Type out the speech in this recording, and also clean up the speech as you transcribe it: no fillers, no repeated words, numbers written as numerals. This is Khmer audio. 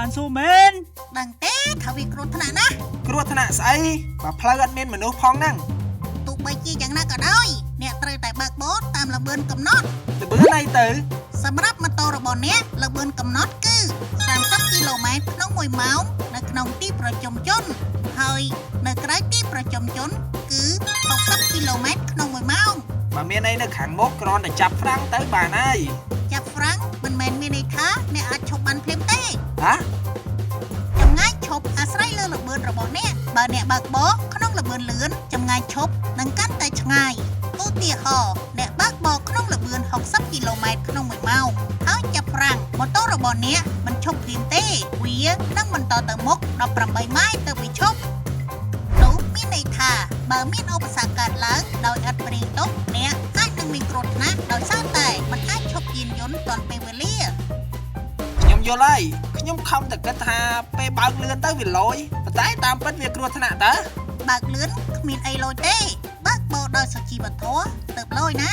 បានស៊ូមែនដឹងទេថាវាគ្រោះថ្នាក់ណាស់គ្រោះថ្នាក់ស្អីបើផ្លូវអត់មានមនុស្សផងហ្នឹងទោះបីជាយ៉ាងណាក៏ដោយអ្នកត្រូវតែបើកបរតាមល្បឿនកំណត់ល្បឿនអីទៅសម្រាប់ម៉ូតូរបស់អ្នកល្បឿនកំណត់គឺ30គីឡូម៉ែត្រក្នុង1ម៉ោងនៅក្នុងទីប្រជុំជនហើយនៅក្រៅទីប្រជុំជនគឺ60គីឡូម៉ែត្រក្នុង1ម៉ោងបើមានអីនៅខាងមុខគ្រាន់តែចាប់ហ្វ្រាំងទៅបានហើយចាប់ហ្វ្រាំងមិនមែនមានន័យថាអ្នកអាចឈប់បានភ្លាមទេហ៎ចម្ងាយឈប់អាស្រ័យលើល្បឿនរបស់អ្នកបើអ្នកបើកបរក្នុងល្បឿនលឿនចម្ងាយឈប់នឹងកាន់តែឆ្ងាយឧទាហរណ៍អ្នកបើកបរក្នុងល្បឿន60គីឡូម៉ែត្រក្នុង1ម៉ោងហើយចាប់ហ្វ្រាំងម៉ូតូរបស់អ្នកមិនឈប់ភ្លាមទេវានឹងបន្តទៅមុខ18ម៉ែត្រទៅវាឈប់នោះមានន័យថាបើមានឧបសគ្គកើតឡើងដោយឥតព្រៀងទុកអ្នកអាចនឹងមានគ្រោះថ្នាក់ដោយសារតែមិនអាចឈប់យានយន្តទាន់ពេលវេលាខ្ញុំយល់ហើយខ្ញុំខំតែគិតថាពេលបើកលឿនទៅវាលយប៉ុន្តែតាមពិតវាគ្រោះថ្នាក់តើបើកលឿនគ្មានអីលយទេបើកបរដោយសុជីវធម៌ទៅលយណា